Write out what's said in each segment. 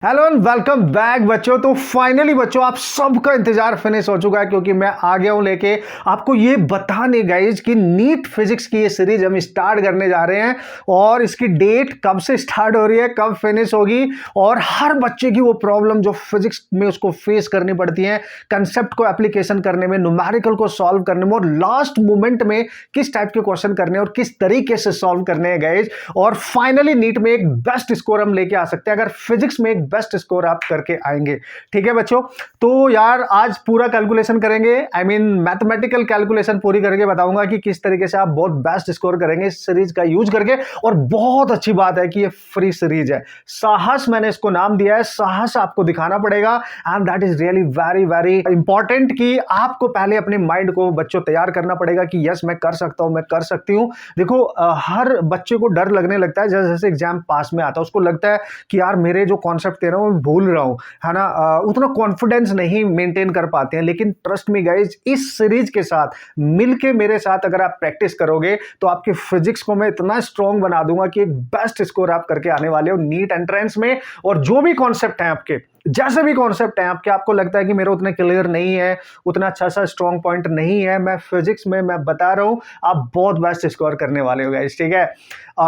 Hello and welcome back बच्चों। तो finally बच्चों आप सबका इंतजार फिनिश हो चुका है क्योंकि मैं आ गया हूं लेके आपको ये बताने गाइज कि नीट फिजिक्स की ये सीरीज हम स्टार्ट करने जा रहे हैं और इसकी डेट कब से स्टार्ट हो रही है, कब फिनिश होगी और हर बच्चे की वो प्रॉब्लम जो फिजिक्स में उसको फेस करनी पड़ती है, कंसेप्ट को एप्लीकेशन करने में, न्यूमेरिकल को सॉल्व करने में और लास्ट मोमेंट में किस टाइप के क्वेश्चन करने हैं और किस तरीके से सॉल्व करने हैं गाइज। और फाइनली नीट में एक बेस्ट स्कोर हम लेके आ सकते हैं अगर फिजिक्स में एक बेस्ट स्कोर आप करके आएंगे। ठीक है बच्चों, तो यार आज पूरा कैलकुलेशन करेंगे, आई मीन मैथमेटिकल कैलकुलेशन पूरी करके बताऊंगा कि किस तरीके से आप बहुत बेस्ट स्कोर करेंगे इस सीरीज का यूज करके। और बहुत अच्छी बात है कि ये फ्री सीरीज है, साहस मैंने इसको नाम दिया है, साहस आपको दिखाना पड़ेगा and that is really very very important कि आपको पहले अपने माइंड को बच्चों तैयार करना पड़ेगा कि यस मैं कर सकता हूं, मैं कर सकती हूं। देखो हर बच्चे को डर लगने लगता है जैसे जैसे एग्जाम पास में आता है, उसको लगता है कि यार मेरे जो कॉन्सेप्ट दे रहा हूं भूल रहा हूं, है ना, उतना कॉन्फिडेंस नहीं मेंटेन कर पाते हैं। लेकिन ट्रस्ट मी गाइज, इस सीरीज के साथ मिलके मेरे साथ अगर आप प्रैक्टिस करोगे तो आपके फिजिक्स को मैं इतना स्ट्रांग बना दूंगा कि एक बेस्ट स्कोर आप करके आने वाले हो नीट एंट्रेंस में। और जो भी कॉन्सेप्ट है आपके, जैसे भी कॉन्सेप्ट है आपके, आपको लगता है कि मेरा उतना क्लियर नहीं है, उतना अच्छा सा स्ट्रॉन्ग पॉइंट नहीं है, मैं फिजिक्स में मैं बता रहा हूं आप बहुत बेस्ट स्कोर करने वाले हो गाइस। ठीक है,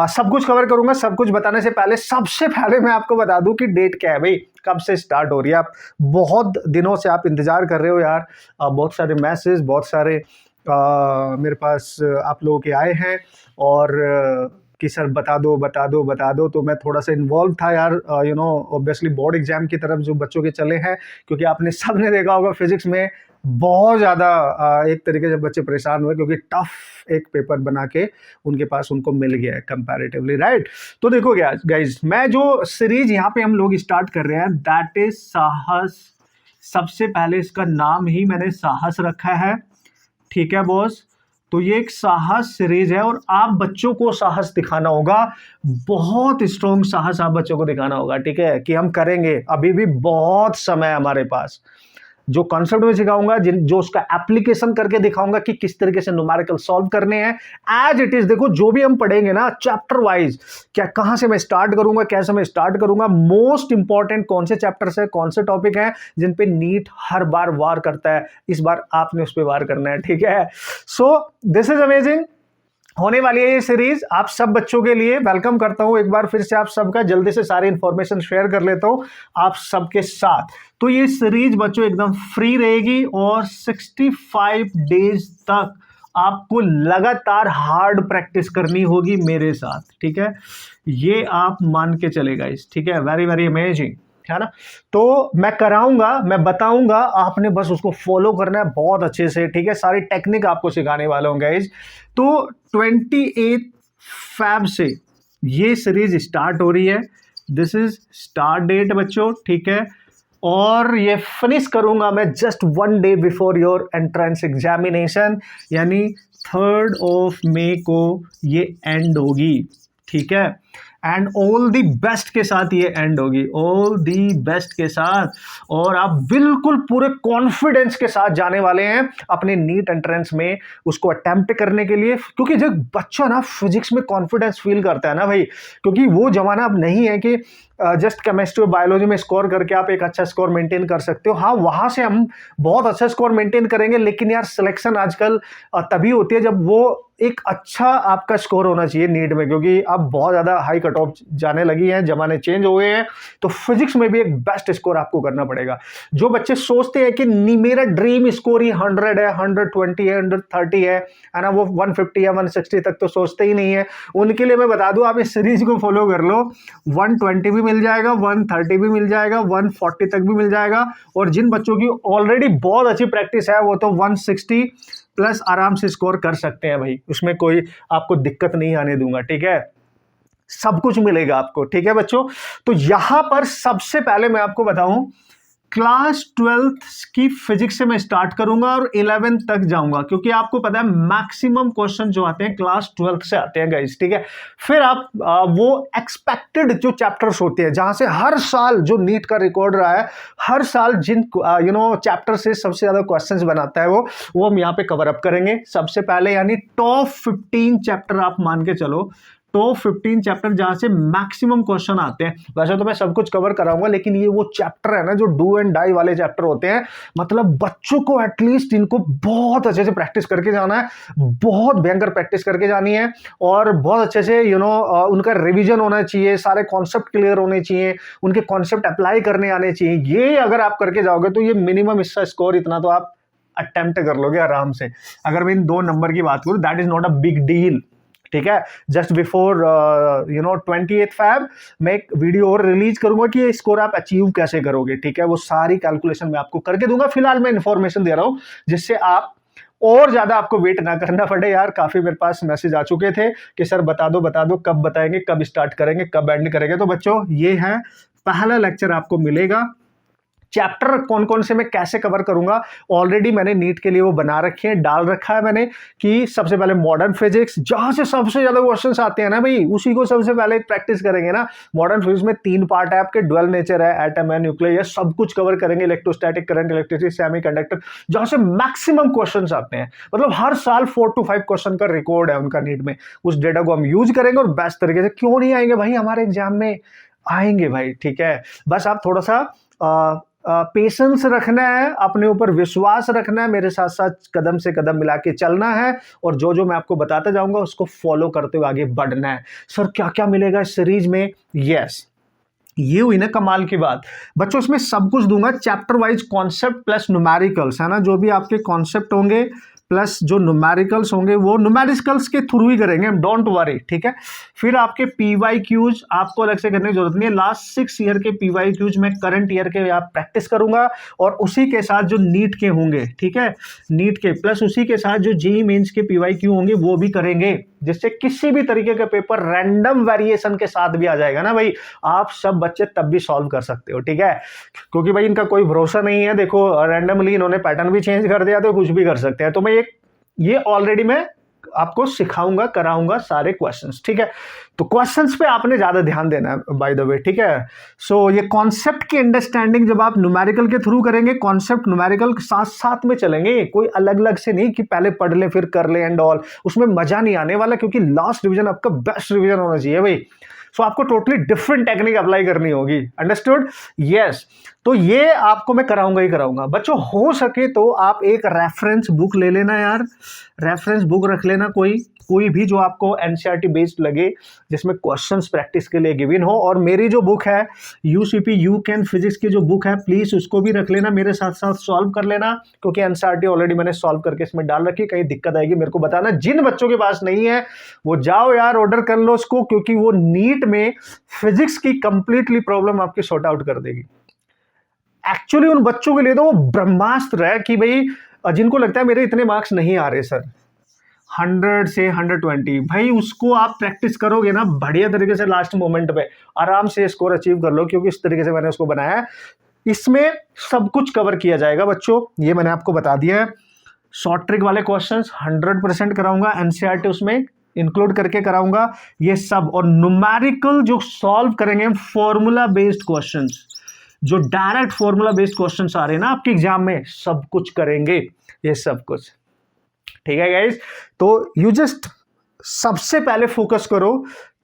सब कुछ कवर करूंगा। सब कुछ बताने से पहले सबसे पहले मैं आपको बता दूं कि डेट क्या है भाई, कब से स्टार्ट हो रही है। आप बहुत दिनों से आप इंतजार कर रहे हो यार, बहुत सारे मैसेज, बहुत सारे मेरे पास आप लोगों के आए हैं और कि सर बता दो बता दो बता दो। तो मैं थोड़ा सा इन्वॉल्व था यार, you know obviously board exam की तरफ जो बच्चों के चले हैं, क्योंकि आपने सबने देखा होगा फिजिक्स में बहुत ज़्यादा एक तरीके से बच्चे परेशान हुए क्योंकि टफ एक पेपर बना के उनके पास उनको मिल गया है कंपैरेटिवली, राइट। तो देखो क्या गाइज, मैं जो सीरीज यहाँ पे हम लोग स्टार्ट कर रहे हैं दैट इज साहस। सबसे पहले इसका नाम ही मैंने साहस रखा है। ठीक है बॉस, तो ये एक साहस सीरीज है और आप बच्चों को साहस दिखाना होगा, बहुत स्ट्रॉन्ग साहस आप बच्चों को दिखाना होगा। ठीक है, कि हम करेंगे, अभी भी बहुत समय है हमारे पास। जो कॉन्सेप्ट में सिखाऊंगा, जो उसका एप्लीकेशन करके दिखाऊंगा कि किस तरीके से न्यूमेरिकल सॉल्व करने हैं एज इट इज। देखो जो भी हम पढ़ेंगे ना चैप्टर वाइज, क्या कहां से मैं स्टार्ट करूंगा, कैसे मैं स्टार्ट करूंगा, मोस्ट इंपॉर्टेंट कौन से चैप्टर्स है, कौन से टॉपिक है जिन पे नीट हर बार वार करता है, इस बार आपने उस पर वार करना है। ठीक है, सो दिस इज अमेजिंग होने वाली है ये सीरीज आप सब बच्चों के लिए। वेलकम करता हूं एक बार फिर से आप सबका, जल्दी से सारी इंफॉर्मेशन शेयर कर लेता हूं आप सबके साथ। तो ये सीरीज बच्चों एकदम फ्री रहेगी और 65 डेज तक आपको लगातार हार्ड प्रैक्टिस करनी होगी मेरे साथ। ठीक है, ये आप मान के चलेगा इस, ठीक है, वेरी वेरी अमेजिंग, है ना। तो मैं कराऊंगा, मैं बताऊंगा, आपने बस उसको फॉलो करना है बहुत अच्छे से। ठीक है, सारी टेक्निक आपको सिखाने वाला हूं गाइज। तो 28 फैब से ये सीरीज स्टार्ट हो रही है, दिस इज स्टार्ट डेट बच्चों। ठीक है, और ये फिनिश करूंगा मैं just 1 day before your entrance examination, यानी 3rd ऑफ मई को ये एंड होगी। ठीक है, एंड ऑल दी बेस्ट के साथ ये एंड होगी, ऑल दी बेस्ट के साथ। और आप बिल्कुल पूरे कॉन्फिडेंस के साथ जाने वाले हैं अपने नीट एंट्रेंस में उसको अटेम्प्ट करने के लिए। क्योंकि जब बच्चा ना फिजिक्स में कॉन्फिडेंस फील करता है ना भाई, क्योंकि वो जमाना अब नहीं है कि जस्ट केमिस्ट्री और बायोलॉजी में स्कोर करके आप एक अच्छा स्कोर मेंटेन कर सकते हो। हाँ, वहां से हम बहुत अच्छा स्कोर मेंटेन करेंगे, लेकिन यार सिलेक्शन आजकल तभी होती है जब वो एक अच्छा आपका स्कोर होना चाहिए नीट में, क्योंकि अब बहुत ज्यादा हाई कट ऑफ जाने लगी है, जमाने चेंज हो गए हैं। तो फिजिक्स में भी एक बेस्ट स्कोर आपको करना पड़ेगा। जो बच्चे सोचते हैं कि मेरा ड्रीम स्कोर ही 100 है, 120 है, 130 है ना, वो 150 या 160 तक तो सोचते ही नहीं है। उनके लिए मैं बता दूं, आप इस सीरीज को फॉलो कर लो, 120 भी मिल जाएगा, 130 भी मिल जाएगा, 140 तक भी मिल जाएगा। और जिन बच्चों की ऑलरेडी बहुत अच्छी प्रैक्टिस है वो तो 160 प्लस आराम से स्कोर कर सकते हैं भाई, उसमें कोई आपको दिक्कत नहीं आने दूंगा। ठीक है, सब कुछ मिलेगा आपको। ठीक है बच्चों, तो यहां पर सबसे पहले मैं आपको बताऊं, क्लास 12th की फिजिक्स से मैं स्टार्ट करूंगा और 11th तक जाऊंगा, क्योंकि आपको पता है मैक्सिमम क्वेश्चन जो आते हैं क्लास 12th से आते हैं गाइस। ठीक है, फिर आप वो एक्सपेक्टेड जो चैप्टर्स होते हैं, जहां से हर साल जो नीट का रिकॉर्ड रहा है, हर साल जिन चैप्टर से सबसे ज्यादा क्वेश्चंस बनाता है वो हम यहाँ पे कवर अप करेंगे सबसे पहले, यानी टॉप 15 चैप्टर आप मान के चलो, टॉप 15 चैप्टर जहां से मैक्सिमम क्वेश्चन आते हैं। वैसे तो मैं सब कुछ कवर कराऊंगा, लेकिन ये वो चैप्टर है ना जो डू एंड डाई वाले चैप्टर होते हैं, मतलब बच्चों को एटलीस्ट इनको बहुत अच्छे से प्रैक्टिस करके जाना है, बहुत भयंकर प्रैक्टिस करके जानी है, और बहुत अच्छे से उनका रिवीजन होना चाहिए, सारे कॉन्सेप्ट क्लियर होने चाहिए, उनके कॉन्सेप्ट अप्लाई करने आने चाहिए। ये अगर आप करके जाओगे तो ये मिनिमम इसका स्कोर इतना तो आप अटेम्प्ट कर लोगे आराम से। अगर मैं इन 2 नंबर की बात करूं, that is not a big deal, ठीक है। जस्ट बिफोर 28 फैब मैं एक वीडियो और रिलीज करूंगा कि ये स्कोर आप अचीव कैसे करोगे, ठीक है। वो सारी कैलकुलेशन मैं आपको करके दूंगा। फिलहाल मैं इंफॉर्मेशन दे रहा हूं जिससे आप और ज्यादा आपको वेट ना करना पड़े। यार काफी मेरे पास मैसेज आ चुके थे कि सर बता दो कब बताएंगे, कब स्टार्ट करेंगे, कब एंड करेंगे। तो बच्चों ये है पहला लेक्चर आपको मिलेगा। चैप्टर कौन कौन से मैं कैसे कवर करूंगा ऑलरेडी मैंने नीट के लिए वो बना रखे हैं, डाल रखा है मैंने, कि सबसे पहले मॉडर्न फिजिक्स, जहां से सबसे ज्यादा क्वेश्चंस आते हैं ना भाई, उसी को सबसे पहले प्रैक्टिस करेंगे ना। मॉडर्न फिजिक्स में 3 पार्ट है आपके, ड्वेल नेचर है, एटम है, न्यूक्लियर, ये सब कुछ कवर करेंगे। इलेक्ट्रोस्टैटिक, करंट, इलेक्ट्रिसिटी, सेमीकंडक्टर, जहां से मैक्सिमम क्वेश्चंस आते हैं। मतलब हर साल 4 to 5 क्वेश्चन का रिकॉर्ड है उनका नीट में। उस डेटा को हम यूज करेंगे और बेस्ट तरीके से। क्यों नहीं आएंगे भाई, हमारे एग्जाम में आएंगे भाई, ठीक है। बस आप थोड़ा सा पेशेंस रखना है, अपने ऊपर विश्वास रखना है, मेरे साथ साथ कदम से कदम मिला के चलना है, और जो जो मैं आपको बताता जाऊंगा उसको फॉलो करते हुए आगे बढ़ना है। सर क्या क्या मिलेगा इस सीरीज में? यस, ये हुई ना कमाल की बात बच्चों। इसमें सब कुछ दूंगा, chapter wise concept plus numericals, है ना। जो भी आपके कॉन्सेप्ट होंगे प्लस जो न्यूमेरिकल्स होंगे वो न्यूमेरिकल्स के थ्रू ही करेंगे हम, डोंट वरी, ठीक है। फिर आपके पीवाईक्यूज आपको अलग से करने की जरूरत नहीं है। लास्ट 6 ईयर के पीवाईक्यूज मैं करंट ईयर के आप प्रैक्टिस करूंगा, और उसी के साथ जो नीट के होंगे, ठीक है, नीट के प्लस उसी के साथ जो जेईई मेंस के पीवाईक्यू होंगे वो भी करेंगे, जिससे किसी भी तरीके का पेपर रैंडम वेरिएशन के साथ भी आ जाएगा ना भाई, आप सब बच्चे तब भी सॉल्व कर सकते हो, ठीक है। क्योंकि भाई इनका कोई भरोसा नहीं है, देखो रैंडमली इन्होंने पैटर्न भी चेंज कर दिया तो कुछ भी कर सकते हैं। तो मैं ये ऑलरेडी मैं आपको सिखाऊंगा, कराऊंगा सारे क्वेश्चंस, ठीक है। तो क्वेश्चंस पे आपने ज्यादा ध्यान देना है बाय द वे, ठीक है। सो ये कॉन्सेप्ट की अंडरस्टैंडिंग जब आप न्यूमेरिकल के थ्रू करेंगे, कॉन्सेप्ट न्यूमेरिकल साथ साथ में चलेंगे, कोई अलग अलग से नहीं कि पहले पढ़ ले फिर कर ले एंड ऑल, उसमें मजा नहीं आने वाला, क्योंकि लास्ट रिवीजन आपका बेस्ट रिवीजन होना चाहिए भाई। सो आपको टोटली डिफरेंट टेक्निक अप्लाई करनी होगी, अंडरस्टूड? यस। तो ये आपको मैं कराऊंगा ही कराऊंगा बच्चों। हो सके तो आप एक रेफरेंस बुक ले लेना यार, रेफरेंस बुक रख लेना, कोई भी जो आपको एनसीईआरटी बेस्ड लगे, जिसमें क्वेश्चंस प्रैक्टिस के लिए गिवन हो। और मेरी जो बुक है यूसीपी यू कैन फिजिक्स की जो बुक है, प्लीज उसको भी रख लेना, मेरे साथ साथ सॉल्व कर लेना, क्योंकि एनसीईआरटी ऑलरेडी मैंने सॉल्व करके इसमें डाल रखी है। कहीं दिक्कत आएगी मेरे को बताना। जिन बच्चों के पास नहीं है वो जाओ यार ऑर्डर कर लो उसको, क्योंकि वो नीट में फिजिक्स की कंप्लीटली प्रॉब्लम आपकी सॉर्ट आउट कर देगी। एक्चुअली उन बच्चों के लिए तो वो ब्रह्मास्त्र है कि भाई जिनको लगता है मेरे इतने मार्क्स नहीं आ रहे सर, 100 से 120, भाई उसको आप प्रैक्टिस करोगे ना बढ़िया तरीके से, लास्ट मोमेंट पे आराम से स्कोर अचीव कर लो, क्योंकि इस तरीके से मैंने उसको बनाया है। इसमें सब कुछ कवर किया जाएगा बच्चों, ये मैंने आपको बता दिया है। शॉर्ट ट्रिक वाले क्वेश्चंस 100% कराऊंगा, एनसीईआरटी उसमें इंक्लूड करके कराऊंगा ये सब। और न्यूमेरिकल जो सॉल्व करेंगे, फॉर्मूला बेस्ड क्वेश्चंस, जो डायरेक्ट फॉर्मूला बेस्ड क्वेश्चंस आ रहे हैं ना आपके एग्जाम में, सब कुछ करेंगे ये सब कुछ, ठीक है गाइस। तो यू जस्ट सबसे पहले फोकस करो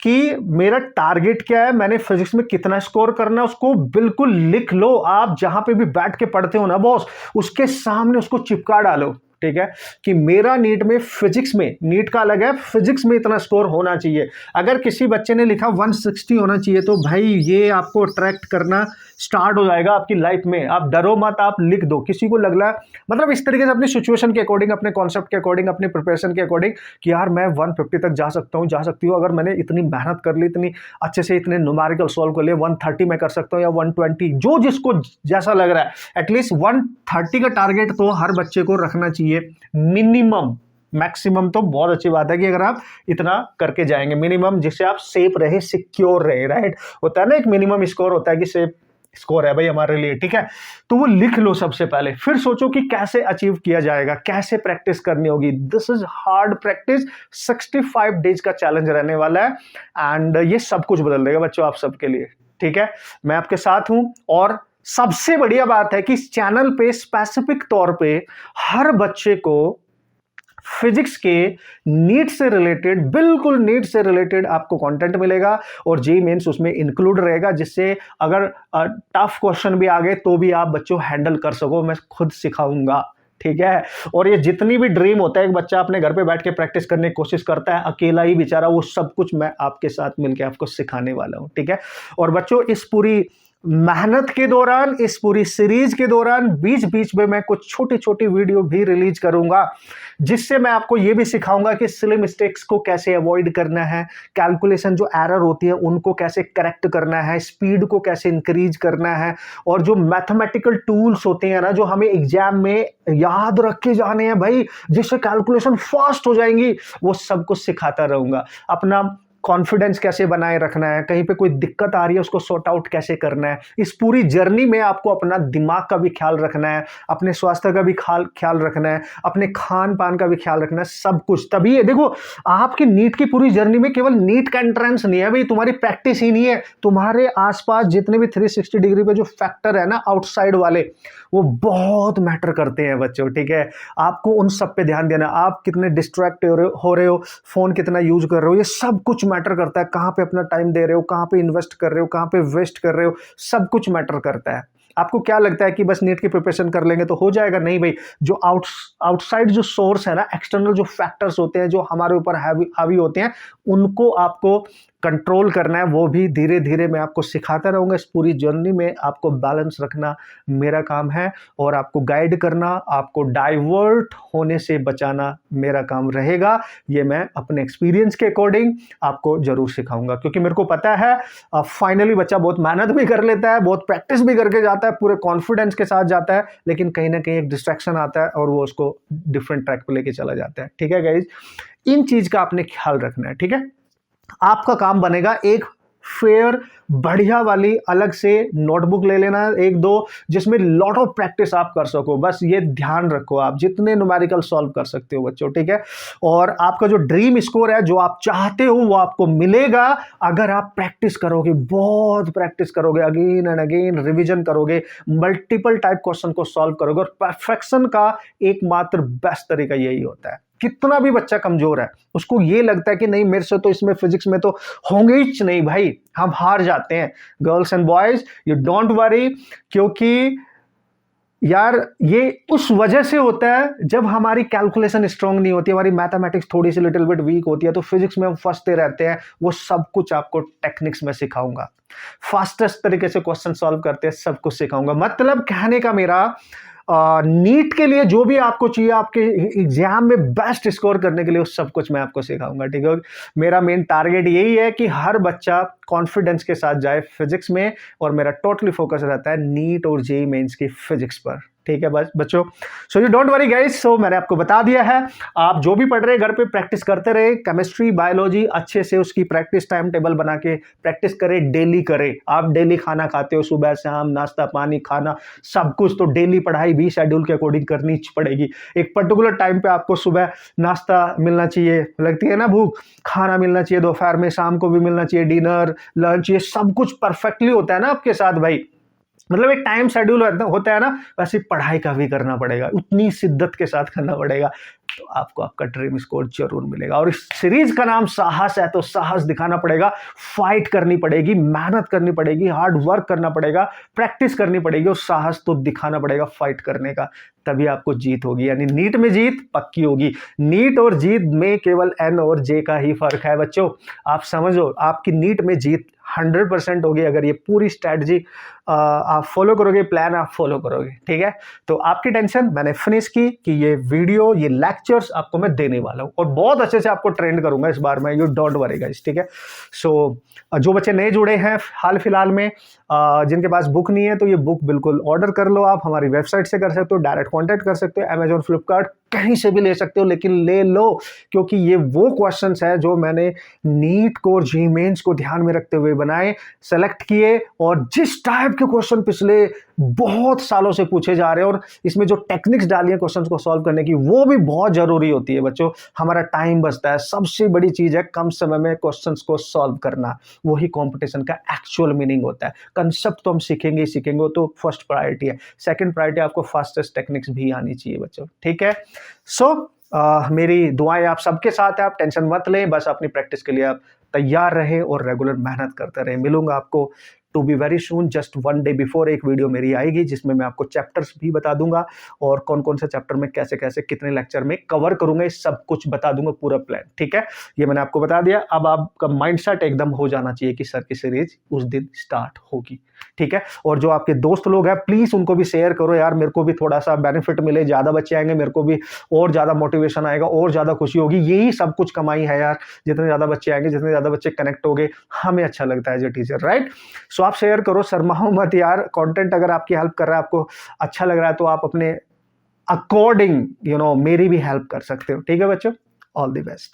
कि मेरा टारगेट क्या है, मैंने फिजिक्स में कितना स्कोर करना है, उसको बिल्कुल लिख लो। आप जहां पे भी बैठ के पढ़ते हो ना बॉस, उसके सामने उसको चिपका डालो, ठीक है, कि मेरा नीट में फिजिक्स में, नीट का अलग है, फिजिक्स में इतना स्कोर होना चाहिए। अगर किसी बच्चे ने लिखा 160 होना चाहिए, तो भाई ये आपको अट्रैक्ट करना स्टार्ट हो जाएगा आपकी लाइफ में। आप डरो मत, आप लिख दो। किसी को लग रहा है, मतलब इस तरीके से अपनी सिचुएशन के अकॉर्डिंग, अपने कॉन्सेप्ट के अकॉर्डिंग, अपनी प्रिपरेशन के अकॉर्डिंग, कि यार मैं 150 तक जा सकता हूँ, जा सकती हूँ, अगर मैंने इतनी मेहनत कर ली, इतनी अच्छे से इतने न्यूमेरिकल सॉल्व कर लिए, 130 में कर सकता हूँ या 120, जो जिसको जैसा लग रहा है। एटलीस्ट 130 का टारगेट तो हर बच्चे को रखना चाहिए मिनिमम। मैक्सिमम तो बहुत अच्छी बात है कि अगर आप इतना करके जाएंगे मिनिमम, जिससे आप सेफ रहे, सिक्योर रहे, राइट। होता है ना एक मिनिमम स्कोर होता है कि सेफ स्कोर है भाई हमारे लिए, ठीक है। तो वो लिख लो सबसे पहले, फिर सोचो कि कैसे अचीव किया जाएगा, कैसे प्रैक्टिस करनी होगी। This is hard practice, 65 days का चैलेंज रहने वाला है, एंड ये सब कुछ बदल देगा बच्चों आप सबके लिए, ठीक है। मैं आपके साथ हूं, और सबसे बढ़िया बात है कि इस चैनल पे स्पेसिफिक तौर पे हर बच्चे को फिजिक्स के नीट से रिलेटेड, बिल्कुल नीट से रिलेटेड आपको कंटेंट मिलेगा और जेईई मेंस उसमें इंक्लूड रहेगा, जिससे अगर टफ क्वेश्चन भी आ गए तो भी आप बच्चों हैंडल कर सको। मैं खुद सिखाऊंगा, ठीक है। और ये जितनी भी ड्रीम होता है एक बच्चा अपने घर पे बैठ के प्रैक्टिस करने की कोशिश करता है अकेला ही बेचारा, वो सब कुछ मैं आपके साथ मिलकर आपको सिखाने वाला हूं, ठीक है। और बच्चों इस पूरी मेहनत के दौरान, इस पूरी सीरीज के दौरान बीच बीच में मैं कुछ छोटी छोटी वीडियो भी रिलीज करूंगा, जिससे मैं आपको यह भी सिखाऊंगा कि सिली मिस्टेक्स को कैसे अवॉइड करना है, कैलकुलेशन जो एरर होती है उनको कैसे करेक्ट करना है, स्पीड को कैसे इंक्रीज करना है, और जो मैथमेटिकल टूल्स होते हैं ना जो हमें एग्जाम में याद रख के जाने हैं भाई, जिससे कैलकुलेशन फास्ट हो जाएंगी, वो सब कुछ सिखाता रहूंगा। अपना कॉन्फिडेंस कैसे बनाए रखना है, कहीं पे कोई दिक्कत आ रही है उसको सॉर्ट आउट कैसे करना है, इस पूरी जर्नी में आपको अपना दिमाग का भी ख्याल रखना है, अपने स्वास्थ्य का भी ख्याल रखना है, अपने खान पान का भी ख्याल रखना है, सब कुछ। तभी ये देखो आपकी नीट की पूरी जर्नी में केवल नीट का एंट्रेंस नहीं है भाई, तुम्हारी प्रैक्टिस ही नहीं है, तुम्हारे आसपास जितने भी 360 डिग्री पे जो फैक्टर है ना आउटसाइड वाले, वो बहुत मैटर करते हैं बच्चों, ठीक है। आपको उन सब पे ध्यान देना, आप कितने डिस्ट्रैक्ट हो रहे हो, फोन कितना यूज कर रहे हो, ये सब कुछ मैटर करता है। कहां पे अपना टाइम दे रहे हो, कहां पे इन्वेस्ट कर रहे हो, कहां पे वेस्ट कर रहे हो, सब कुछ मैटर करता है। आपको क्या लगता है कि बस नीट की प्रिपरेशन कर लेंगे तो हो जाएगा? नहीं भाई, जो आउटसाइड जो सोर्स है ना, एक्सटर्नल जो फैक्टर्स होते हैं जो हमारे ऊपर हावी होते हैं, उनको आपको कंट्रोल करना है। वो भी धीरे धीरे मैं आपको सिखाता रहूंगा। इस पूरी जर्नी में आपको बैलेंस रखना मेरा काम है, और आपको गाइड करना, आपको डाइवर्ट होने से बचाना मेरा काम रहेगा। ये मैं अपने एक्सपीरियंस के अकॉर्डिंग आपको जरूर सिखाऊंगा, क्योंकि मेरे को पता है फाइनली बच्चा बहुत मेहनत भी कर लेता है, बहुत प्रैक्टिस भी करके जाता है, पूरे कॉन्फिडेंस के साथ जाता है, लेकिन कहीं ना कहीं एक डिस्ट्रैक्शन आता है और वो उसको डिफरेंट ट्रैक पे लेके चला जाता है, ठीक है गाइज। इन चीज का आपने ख्याल रखना है, ठीक है। आपका काम बनेगा एक फेयर बढ़िया वाली अलग से नोटबुक ले लेना, एक दो, जिसमें लॉट ऑफ प्रैक्टिस आप कर सको। बस ये ध्यान रखो, आप जितने न्यूमेरिकल सॉल्व कर सकते हो बच्चों, ठीक है। और आपका जो ड्रीम स्कोर है, जो आप चाहते हो, वो आपको मिलेगा अगर आप प्रैक्टिस करोगे, बहुत प्रैक्टिस करोगे, अगेन एंड अगेन रिविजन करोगे, मल्टीपल टाइप क्वेश्चन को सॉल्व करोगे। और परफेक्शन का एकमात्र बेस्ट तरीका यही होता है। कितना भी बच्चा कमजोर है, उसको ये लगता है कि नहीं मेरे से तो इसमें फिजिक्स में तो होंगे ही नहीं भाई, हम हार जाते हैं। Girls and boys, you don't worry, क्योंकि यार ये उस वजह से होता है जब हमारी कैलकुलेशन स्ट्रांग नहीं होती, हमारी मैथमेटिक्स थोड़ी सी लिटिल बिट वीक होती है, तो फिजिक्स में हम फंसते रहते हैं। वो सब कुछ आपको टेक्निक्स में सिखाऊंगा, फास्टेस्ट तरीके से क्वेश्चन सॉल्व करते हैं, सब कुछ सिखाऊंगा। मतलब कहने का मेरा, नीट के लिए जो भी आपको चाहिए आपके एग्जाम में बेस्ट स्कोर करने के लिए, उस सब कुछ मैं आपको सिखाऊंगा, ठीक है। मेरा मेन टारगेट यही है कि हर बच्चा कॉन्फिडेंस के साथ जाए फिजिक्स में, और मेरा टोटली फोकस रहता है नीट और जेईई मेंस की फिजिक्स पर, ठीक है बच्चों। So you don't worry guys, so मैंने आपको बता दिया है, आप जो भी पढ़ रहे हैं घर पे प्रैक्टिस करते रहे, केमिस्ट्री बायोलॉजी अच्छे से उसकी प्रैक्टिस टाइम टेबल बना के प्रैक्टिस करें, डेली करें। आप डेली खाना खाते हो, सुबह शाम नाश्ता पानी खाना सब कुछ, तो डेली पढ़ाई भी शेड्यूल के अकॉर्डिंग करनी पड़ेगी। एक पर्टिकुलर टाइम पे आपको सुबह नाश्ता मिलना चाहिए, लगती है ना भूख, खाना मिलना चाहिए, दोपहर में, शाम को भी मिलना चाहिए, डिनर लंच, ये सब कुछ परफेक्टली होता है ना आपके साथ भाई। मतलब एक टाइम शेड्यूल होता है ना, वैसे पढ़ाई का भी करना पड़ेगा, उतनी शिद्दत के साथ करना पड़ेगा, तो आपको आपका ड्रीम स्कोर जरूर मिलेगा। और इस सीरीज का नाम साहस है, तो साहस दिखाना पड़ेगा, फाइट करनी पड़ेगी, मेहनत करनी पड़ेगी, हार्ड वर्क करना पड़ेगा, प्रैक्टिस करनी पड़ेगी, और साहस तो दिखाना पड़ेगा फाइट करने का, तभी आपको जीत होगी। यानी नीट में जीत पक्की होगी। नीट और जीत में केवल एन और जे का ही फर्क है बच्चों, आप समझो। आपकी नीट में जीत 100% होगी अगर ये पूरी स्ट्रैटेजी आप फॉलो करोगे, प्लान आप फॉलो करोगे, ठीक है। तो आपकी टेंशन मैंने फिनिश की कि ये वीडियो, ये लेक्चर्स आपको मैं देने वाला हूं, और बहुत अच्छे से आपको ट्रेंड करूंगा इस बार मैं, यू डोंट वरी गाइस, ठीक है। सो जो बच्चे नए जुड़े हैं हाल फिलहाल में, जिनके पास बुक नहीं है, तो ये बुक बिल्कुल ऑर्डर कर लो। आप हमारी वेबसाइट से कर सकते हो, डायरेक्ट कॉन्टैक्ट कर सकते हो, अमेजॉन फ्लिपकार्ट कहीं से भी ले सकते हो, लेकिन ले लो, क्योंकि ये वो क्वेश्चंस है जो मैंने नीट को और जेईई मेंस को ध्यान में रखते हुए बनाए, सेलेक्ट किए, और जिस टाइप के क्वेश्चन पिछले बहुत सालों से पूछे जा रहे हैं, और इसमें जो टेक्निक्स डाली है क्वेश्चन को सॉल्व करने की, वो भी बहुत जरूरी होती है बच्चों। हमारा टाइम बचता है, सबसे बड़ी चीज है कम समय में क्वेश्चन को सॉल्व करना, वही कंपटीशन का एक्चुअल मीनिंग होता है। कंसेप्ट तो हम सीखेंगे ही सीखेंगे, तो फर्स्ट प्रायोरिटी है। सेकंड प्रायोरिटी आपको फास्टेस्ट टेक्निक्स भी आनी चाहिए बच्चों, ठीक है। सो मेरी दुआएं आप सबके साथ है, आप टेंशन मत लें, बस अपनी प्रैक्टिस के लिए आप तैयार रहें और रेगुलर मेहनत करते रहें। मिलूंगा आपको to be very soon, just one day before एक वीडियो मेरी आएगी जिसमें मैं आपको चैप्टर्स भी बता दूंगा और कौन कौन से चैप्टर में कैसे कैसे कितने लेक्चर में कवर करूंगा, ये सब कुछ बता दूंगा, पूरा प्लान। ठीक है, ये मैंने आपको बता दिया। अब आपका माइंडसेट एकदम हो जाना चाहिए कि सर की सीरीज उस दिन स्टार्ट होगी। ठीक है, और जो आपके दोस्त लोग हैं प्लीज उनको भी शेयर करो यार, मेरे को भी थोड़ा सा बेनिफिट मिले, ज्यादा बच्चे आएंगे, मेरे को भी और ज्यादा मोटिवेशन आएगा और ज्यादा खुशी होगी। यही सब कुछ कमाई है यार, जितने ज्यादा बच्चे आएंगे, जितने ज्यादा बच्चे कनेक्ट होंगे, हमें अच्छा लगता है एज ए टीचर, राइट। सो आप शेयर करो, शर्माओ मत यार। कंटेंट अगर आपकी हेल्प कर रहा है, आपको अच्छा लग रहा है, तो आप अपने अकॉर्डिंग मेरी भी हेल्प कर सकते हो। ठीक है बच्चों, ऑल द बेस्ट।